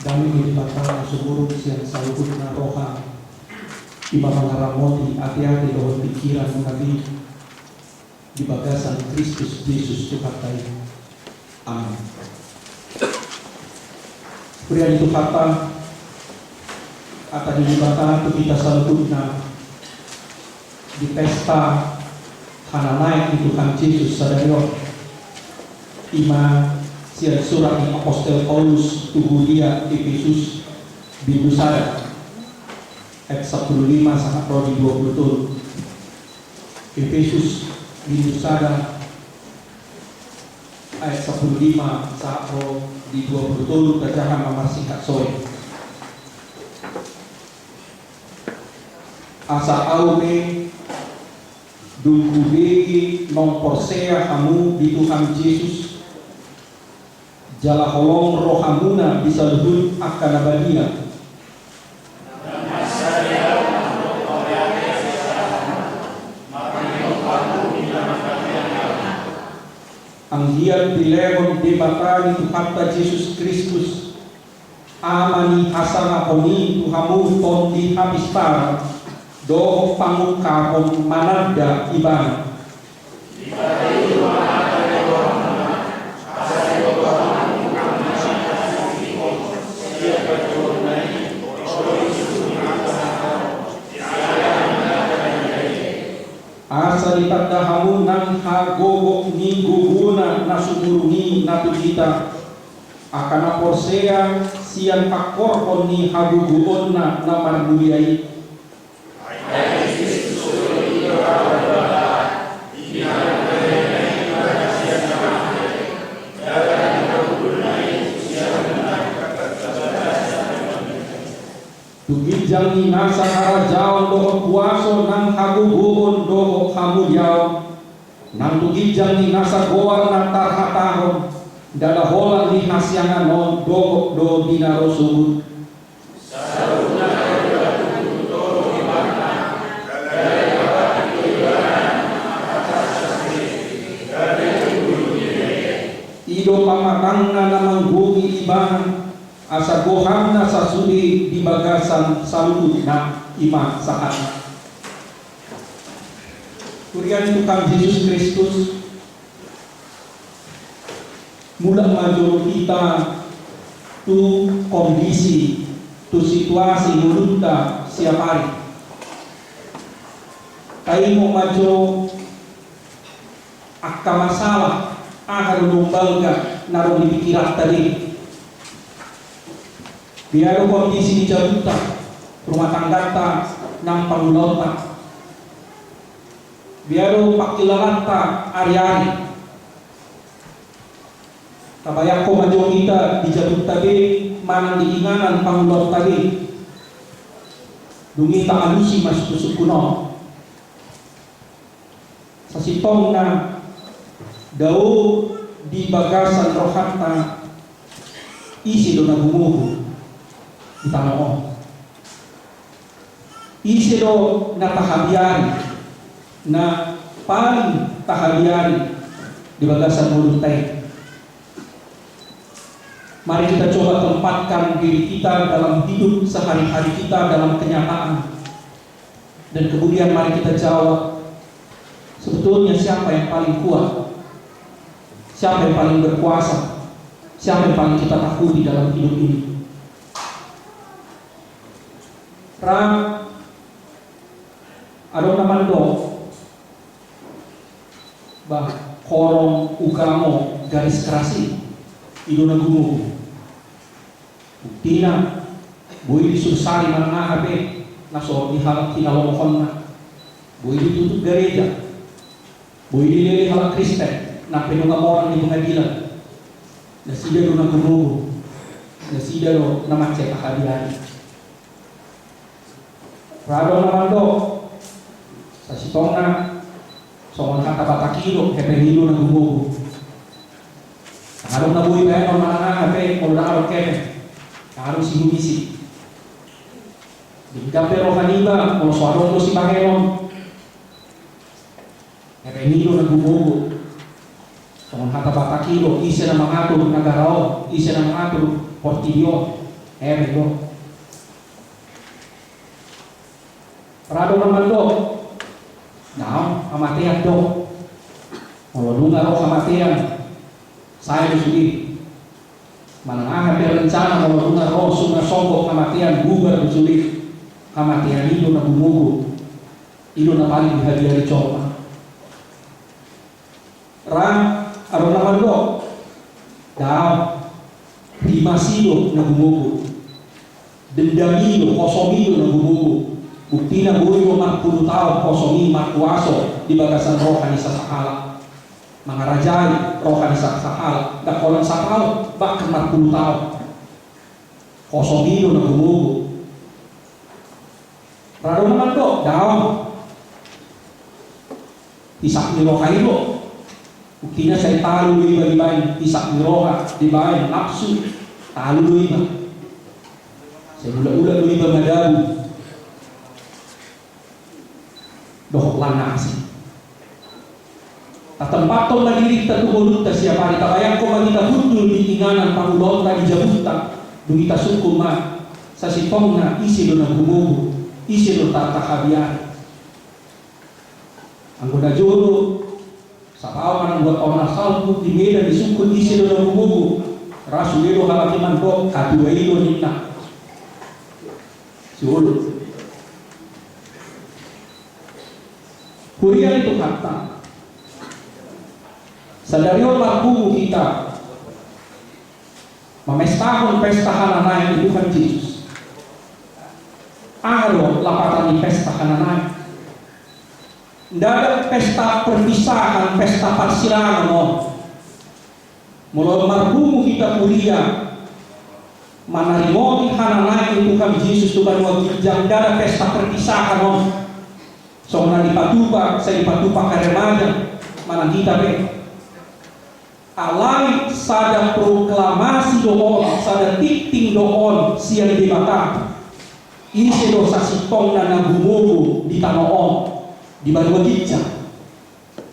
Kami dilibatkan seluruh siang salukut na roha iba mangaramoti hati-hati dohon pikiran mengabi di bagasan Kristus Yesus Tuhan tayo. Amin. Berian itu kata akan dilibatan itu kita salukut na di pesta hana naik di Tuhan Yesus sadarion ima siang surat di Apostel Paulus tubuh dia Efesus Bindu Sada ayat 15 sangat roh di 20 betul. Efesus Bindu Sada ayat 15 sangat roh di 20 betul. Kajahan mamar singkat sore asa aume dungku begi non porsea kamu di Tuhan Yesus jala holong rohamuna bisa luhur akan abadia anggian dilehon debatani Tuhan Yesus Kristus amani hasana koni Tuhamu tondi habis par do pangukahon manada ibana asa ditadahamu nang hagogok ni guguna nasumurungi natujita akana porsea sian pakorkon ni haguguonna namarbuliai Tugijang ni nasa harajawan doho kuaso nang haguguon doho hamudiaw nang tugijang ni nasa goar na tarhatahon dalaholan ni hasyangan non doho do dinarosumut ido pamatangna namang bugi ibahan asa gohamna sasudi di bagasan salukut na ima sahat. Kurian Tuhan Yesus Kristus mula maju kita tu kondisi tu situasi mulunta siap hari kain mau maju akka masalah akan lumbalga naruh di pikiran tadi biar kondisi di jaluta rumah tangga ta nang pangulota biar pakilalanta ari-ari tabayak ko majo kita di jaluta tadi manang diinganan pangulot tadi dungi ta alusi mas kusukuno sa sitong na daw di bagasan rohanta isi do nagumuhu Tanaon isi do na tahabian na paling tahabian di bagasan mulut tayo. Mari kita coba tempatkan diri kita dalam hidup sehari-hari kita dalam kenyataan dan kemudian mari kita jawab sebetulnya siapa yang paling kuat, siapa yang paling berkuasa, siapa yang paling kita takuti dalam hidup ini. Ram adong naman do bah korong ugamo garis kerasi ido na gumuho tina boy di sursari manangahabe naso di halak tinalongkon na boy di tutup gereja boy di lili halak Kristen na pinungamoran di pengadilan na sida do na gumuho na sida do na macet kahadian Rado naman do sa sitong na songon kata batakilo hepehilo na gumugo Nakalong na buhay ba yan mga hape o nakalong keme nakalong si humisi Digda pero kanina o suarong ko si Panginoon Hepehilo na gumugo songon kata batakilo isa na mga ito nagarao isa na mga ito portilyo Bro. Rado naman do. Now, kamatian do. Mulunga ro kamatian. Saya disuli. Manangahan berencana mulunga ro sumasongkok kamatian bubar disuli. Kamatian itu na bumugo. Itu na paling dihadiari coba. Aro naman do. Daw. Dimasido na bumugo. Dendamido, kosomido na bumugo. Bukti na buhay mo 40 tahun kosomi matkuaso di bagasan rohani sa sakala. Mga rajay rohani sa sakala. Dakolang sakal bakit 40 tahun. Kosomido na bumugo. Rado naman do, daw. Isak ni roha ito. Bukti na siya talo do iba iba. Isak ni roha, di ba? Napsu, talo do iba. Saya ula-ula do iba madabu. Dohok lanasi. Tatempat to mandiri kita tuhulun ta siapa hari tabayang ko magita hundul di inganan pangulon ta di jabuta dugita sukum ma sa sitong na isi do na gumugo isi do ta kahabian. Ang kuna juro sa kawan buat orang salpu di medan di sukun isi do na gumugo rasu do halaki man do kadua ilo ninna. Suul Kurian itu kata sadarion marbumu kita memestahun pesta hananai itu kan Yesus. Aro lapatan di pesta hananai. Tidak ada pesta perpisahan, pesta persilangan. Mulai marbumu kita kuliah manarimoni hananai itu kan Yesus Tuhan wajib tidak ada pesta perpisahan. Soalnya dipatupa, saya dipatupa ke remaja, mana kita alai sada proklamasi doon, sada tikting doon siang dibata. Isi dosa sitong na nagumugo di tanoon, di banwa gitsa.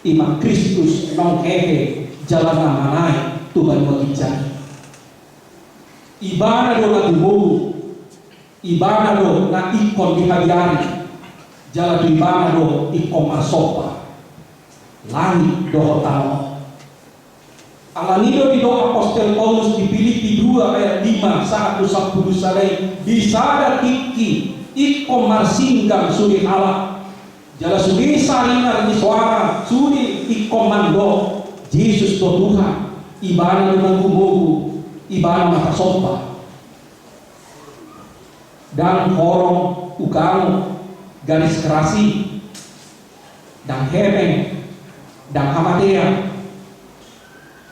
Imam Kristus nong hehe jalan namanay tu banwa gitsa. Ibana do nagumugo, ibana do na ikon di habiari. Jalan di mana do ikom asopa langit do tano alanido di do apostel Paulus di Filipi 2 ayat 5 saat usap kudus salai disada tiki ikom marsinggang sudi Allah jala sudi salingar di suara sudi ikom mando Yesus do Tuhan ibana do nanggumogu ibana makasopa dan horong ugamu garis kerasi dan hebeng dan hamatea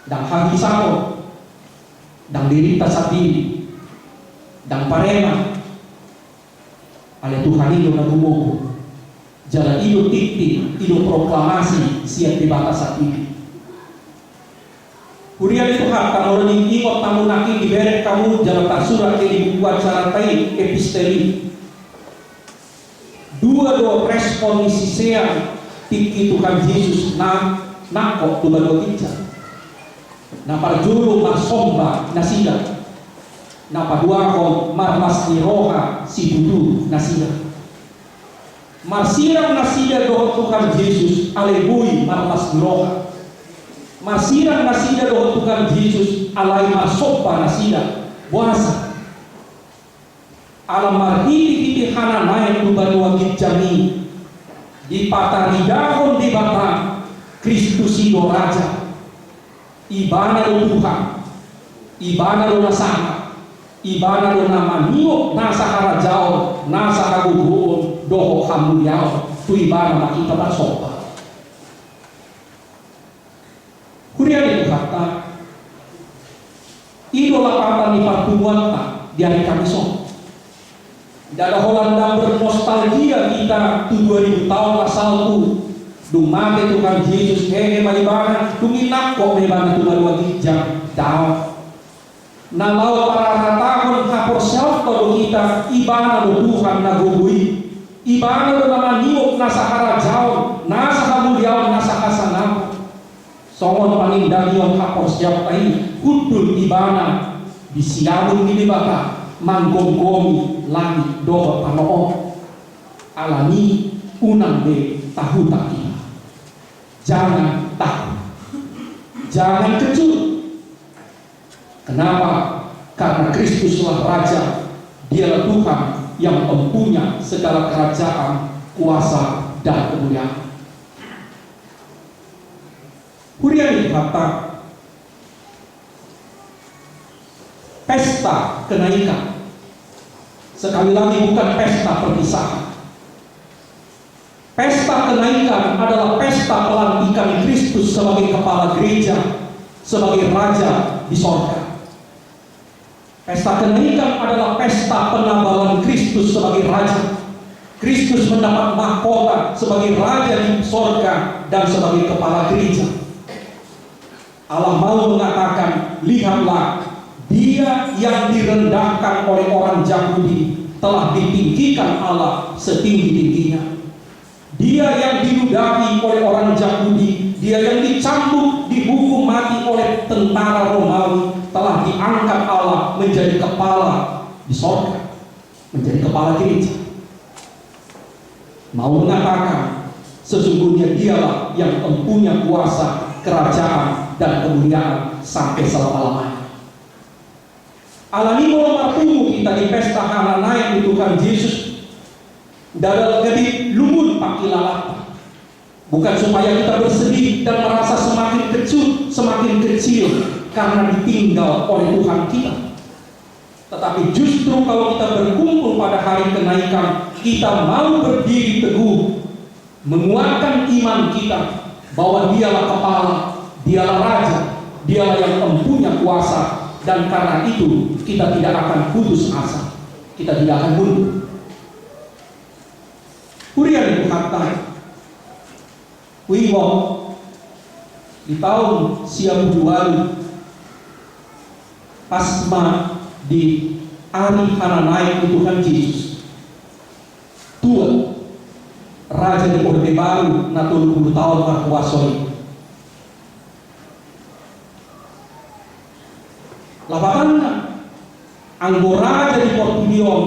dan hagisao dan dirita sapi dan parema ale Tuhan itu nagumugo jalan itu tikti itu proklamasi siap di batas saat ini. Kurian itu hak kalau orang ingot tamu naki diberet kamu jalan tak surat ke dibuat syarat episteli. Dua do respon sisian tiki Tuhan Yesus na nakok Tuhan do kita na parjulu marsomba nasida na padua ko marmas ni roha si dudu nasida marsirang nasida do Tuhan Yesus alebui marmas ni roha marsirang nasida do Tuhan Yesus alai marsomba nasida buasa alam marhili hananay tuban wagit jami di pataridahon di bata Kristus ido Raja ibana do Tuhan ibana do nasama ibana do namaniok nasa harajao nasa haguguon doho hamuliao tu ibana makita basopa kurian itu kata ido lapatan di partubuata di hari Kamisong. Dada Holanda bernostalgia kita 2000 tahun asalku dumate Tuhan Yesus hehe malibana duminak kok mebana Tuhan wagi jam daw nalau para tahun hapor self kalau kita ibana do Tuhan nagugui ibana do namaniok nasa harajaon nasa hamuliaon nasa hasanam songon panindang yung hapor self ay kudul ibana bisiabon gini baka manggonggomi langit doa panoo alani unang de tahu takila. Jangan takut, jangan kecut. Kenapa? Karena Kristuslah Raja, Dialah Tuhan yang mempunyai segala kerajaan, kuasa, dan kemuliaan. Hurian kata pesta kenaikan. Sekali lagi bukan pesta perpisahan. Pesta kenaikan adalah pesta pelantikan Kristus sebagai kepala gereja, sebagai raja di sorga. Pesta kenaikan adalah pesta penabalan Kristus sebagai raja. Kristus mendapat mahkota sebagai raja di sorga dan sebagai kepala gereja. Allah mau mengatakan, lihatlah, Dia yang direndahkan oleh orang Yahudi telah ditinggikan Allah setinggi-tingginya. Dia yang diludahi oleh orang Yahudi, Dia yang dicambuk, dihukum mati oleh tentara Romawi, telah diangkat Allah menjadi kepala di sorga, menjadi kepala gereja. Mau mengatakan, sesungguhnya Dialah yang mempunyai kuasa, kerajaan, dan kemuliaan sampai selama-lamanya. Alani mau martumu kita di pesta hana naik di Tuhan Yesus dalam jadi lumun pakilalata. Bukan supaya kita bersedih dan merasa semakin kecut, semakin kecil karena ditinggal oleh Tuhan kita. Tetapi justru kalau kita berkumpul pada hari kenaikan, kita mau berdiri teguh, menguatkan iman kita bahwa Dialah kepala, Dialah raja, Dialah yang mempunyai kuasa. Dan karena itu kita tidak akan putus asa, kita tidak akan mundur. Hurian berkata, Wimong di tahun siang bulan pasma di hari hana naik Tuhan Yesus tua raja di Orde Baru na 30 tahun berkuasa. Labatannya anggo raja di Portidion,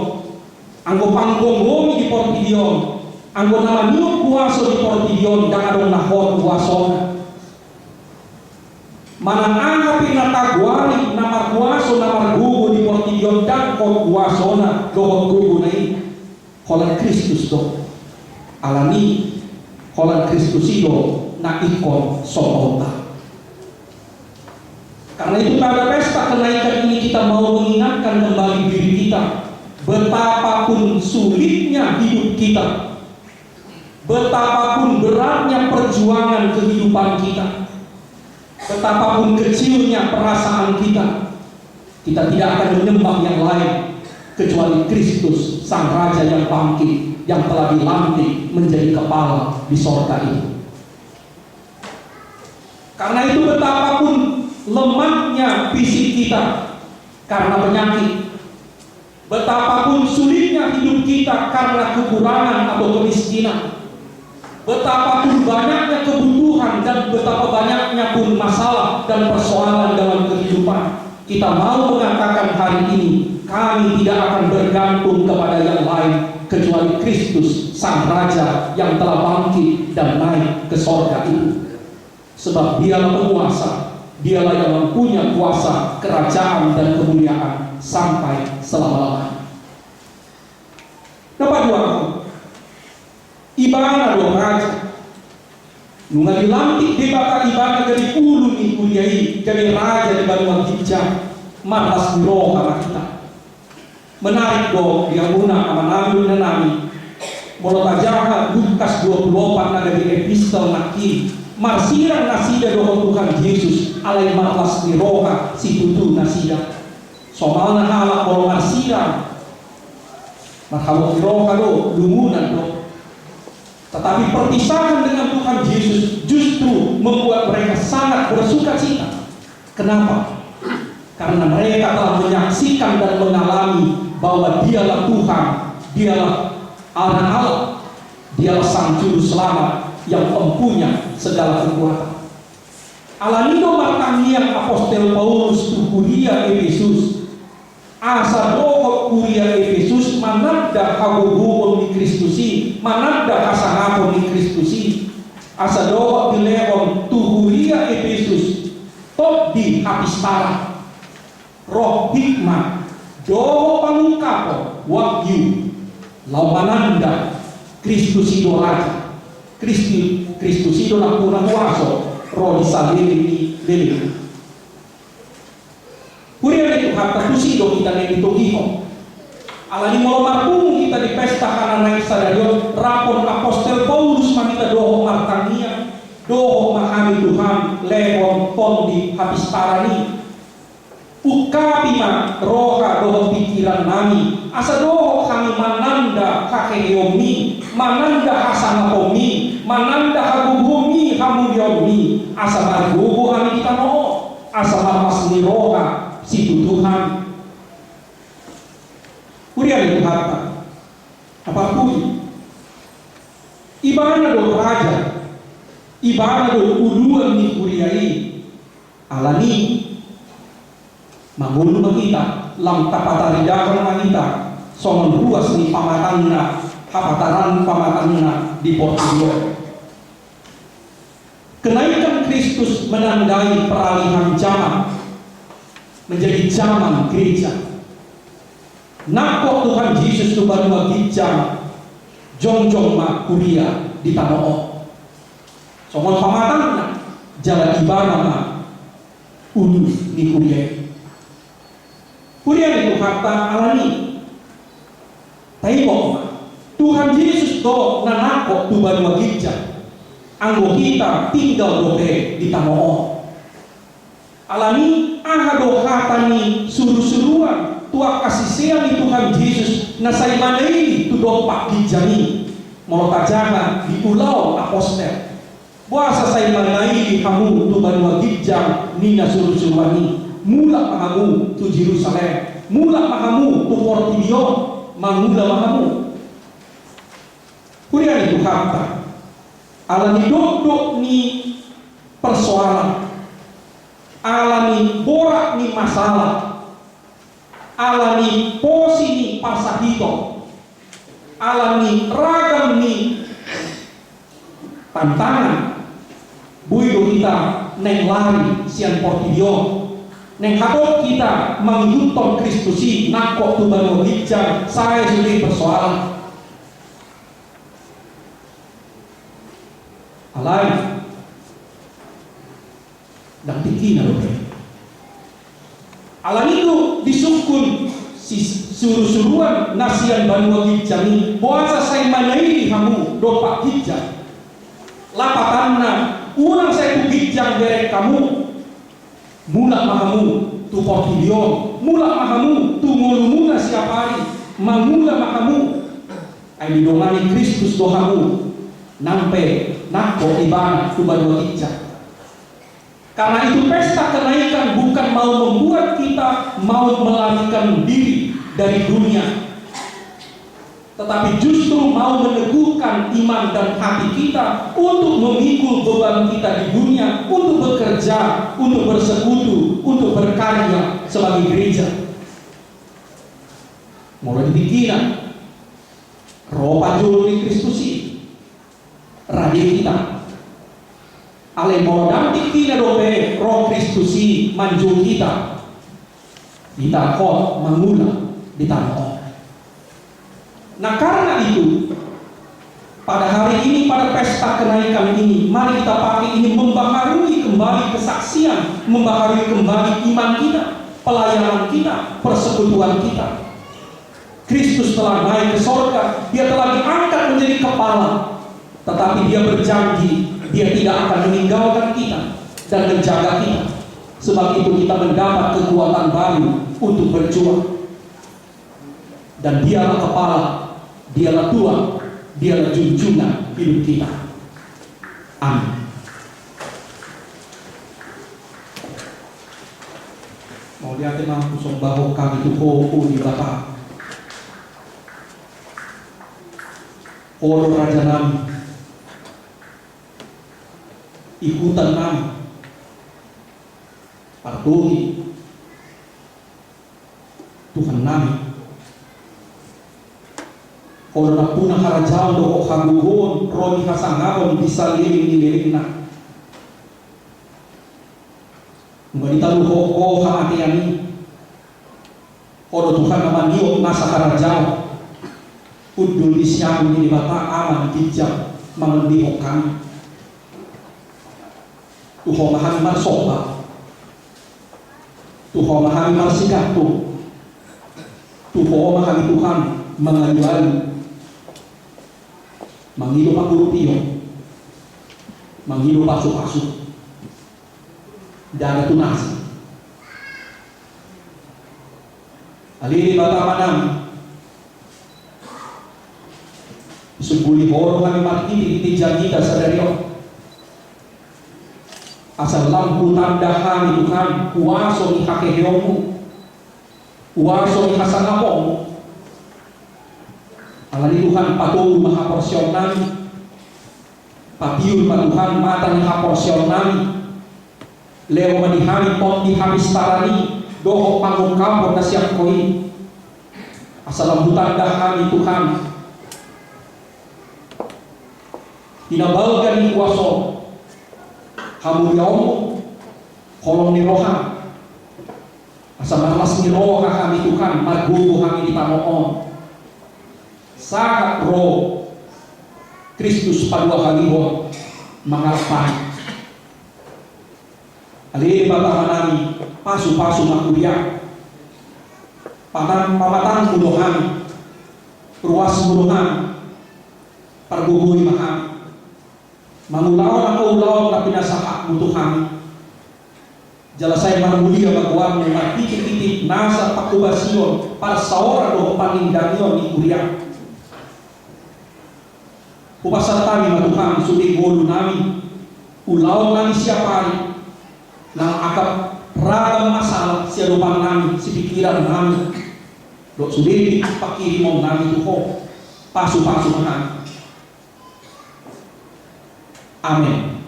anggo panggonggomi di Portidion, anggo nama niu kuasa di Portidion dan adong nahor kuasona. Mana angapi natagwari nama kuasa nama gugu di Portidion dan kuasona dohon gugu na ini. Kolan Kristus do alani kolan Kristus ido na ikon sopota. Karena itu pada pesta kenaikan ini kita mau mengingatkan kembali diri kita, betapapun sulitnya hidup kita, betapapun beratnya perjuangan kehidupan kita, betapapun kecilnya perasaan kita, kita tidak akan menyembah yang lain kecuali Kristus Sang Raja yang bangkit, yang telah dilantik menjadi kepala di sorga ini. Karena itu betapapun lemahnya fisik kita karena penyakit, betapapun sulitnya hidup kita karena kekurangan atau kemiskinan, betapapun banyaknya kebutuhan dan betapa banyaknya pun masalah dan persoalan dalam kehidupan, kita mau mengatakan hari ini kami tidak akan bergantung kepada yang lain kecuali Kristus Sang Raja yang telah bangkit dan naik ke sorga itu. Sebab Dialah penguasa, Dialah yang mempunyai kuasa, kerajaan, dan kemuliaan sampai selama-lamanya. Dapat dua ibana dua raja nunga dilantik di baka ibana dari ulu ni kuliai jadi raja di Banua Gijang malas roh sama kita menarik do dia guna sama nabi dan nabi bolot ajaran Lukas 24 naga di epistel nakir marsiran nasida doa Tuhan Yesus alai malas ni roha si tutu nasida somalna halak bolong marsiran marhamut roha do lumunan do. Tetapi perpisahan dengan Tuhan Yesus justru membuat mereka sangat bersuka cita. Kenapa? Karena mereka telah menyaksikan dan mengalami bahwa Dialah Tuhan, Dialah Anak Allah, Dialah Sang Juru Selamat yang mempunyai segala kekuatan. Alanido martangiang Apostel Paulus tu kuliah Efesus asa dohot kuria Efesus manada haguguon ni Kristusi, manada hasangapon ni Kristusi. Asa doa bileon tuhuria Efesus top di hapistara roh hikmah doa pangungkapo wahyu laumananda Kristus idolaja Kristus idola puna kuaso roh disalili lili kuria itu harta tusido kita nito iho alani mau marpung kita di pesta karena naik sadarion rapor apostol Paulus manita doho martania doho mahami Tuhan lewon pondi habis parani ukapima roha doho pikiran nami asa doho kami mananda kakeyomi mananda hasanapomi mananda hagugomi hamulyomi asa margugo kami kita no asa marmasni roha situ Tuhan kuria itu harta apapun ibana do raja ibana do uluan ni kuriai alani mangulu makita lam tapataridakan makita songon ruas ni pamatanna hapataran pamatanna di Portugal. Kenaikan Kristus menandai peralihan zaman menjadi zaman gereja. Nakok Tuhan Yesus tu baru gijang jongjong mak kuria di tanah o. Songon pamatangna jalan ibadah mak ulu ni kuria. Kuria itu kata alani. Taibok mak Tuhan Yesus do nanakok tu baru gijang. Anggo kita tinggal dohe di tanah o. Alani ahado hatani suruh-suruhan tua kasih sayang Tuhan Yesus nasai manai tu dompak dijani mau tajangan di pulau apostol puasa saya manai di kamu tu baru gijang nina suruh-suruhani mula mahamu tu Yerusalem mula mahamu tu Portibion mangula mahamu kuliah itu kata alani dok ni persoalan alami borak ni masalah alami posi ni pasahito alami ragam ni tantangan buido kita neng lari sian Portibion neng hadap kita menghidupan Kristusi nakok tu baru hijau saya sudah persoalan alai dan tinggi naruh alam itu disukun si suruh-suruhan nasian banua hijami puasa saya manai kamu dopak hijab lapatanna ulang saya tu hijab derek kamu mula mahamu tu Portibion mula mahamu tu ngolumuna siap hari mangula mahamu ay didongani Kristus dohamu nampe nakko ibana tu banua hijab. Karena itu pesta kenaikan bukan mau membuat kita mau melarikan diri dari dunia, tetapi justru mau meneguhkan iman dan hati kita untuk memikul beban kita di dunia, untuk bekerja, untuk bersekutu, untuk berkarya sebagai gereja. Mulai dipikiran, roh pajul di Kristusi, raja kita. Ale modal kita dope roh Kristusi manjul kita kot mangula di tanah. Nah karena itu pada hari ini pada pesta kenaikan ini mari kita pakai ini membaharui kembali kesaksian, membaharui kembali iman kita, pelayanan kita, persekutuan kita. Kristus telah naik ke sorga, dia telah diangkat menjadi kepala, tetapi dia berjanji dia tidak akan meninggalkan kita dan menjaga kita. Sebab itu kita mendapat kekuatan baru untuk berjuang. Dan dialah kepala, dialah Tuhan, dialah junjungan hidup kita. Amin. Mau lihat emang kusong bahwa kami itu hoho di Bapak. Oro Raja Nami ikutan nami partogi Tuhan nami Kono na puna karajao do ko haguhon roni hasangabon bisa liling na. Nganita luho ko haatiani. Kono Tuhan naman niyo nasa karajao. Udul isyamu ni bata aman bijak mengendihok kami. Tuhan mahami marsoba. Tuhan mahami marsigatu. Tuhan mahami Tuhan mengajuali. Manghidup ang rupiyo, manghidup paso-paso, dana tunasi. Alili bata manam, suguli horo kami martiti itijang kita sa daryo. Asal lampu tanda kami Tuhan, kuwaso ni hakeheomu, kuwaso ni hasangapomu. Alali Tuhan patuloy makaporsyon namin. Papiul pa Tuhan mata ni kaporsyon namin. Leo manihami pon di habis tarani. Doho pangungkapon na siyang koi. Asalambutan dah kami Tuhan. Tinabalgan ni kuwaso. Hamuryaw mo. Kolong ni roha. Asa marlas ni roha kami Tuhan. Magbubo kami di Panginoon. Saat roh Kristus padua halihon mengalpan alih bapa manami pasu-pasu makuliah pamatang mudohan ruas mudohan pergugui maham mangulaon ako ulaon na pinasahak mutuhan jalasay mamulia magwang magpikit-pikit nasa pakubasyon para sa ora do panindangyon ni kuliah. Upasat kami matuhan sulit bolu namin ulaw namin siya pari nang akap ragam masalah siya lupang namin si pikiran namin do sulit pakirimong namin tuho pasu-pasu mahan. Amin.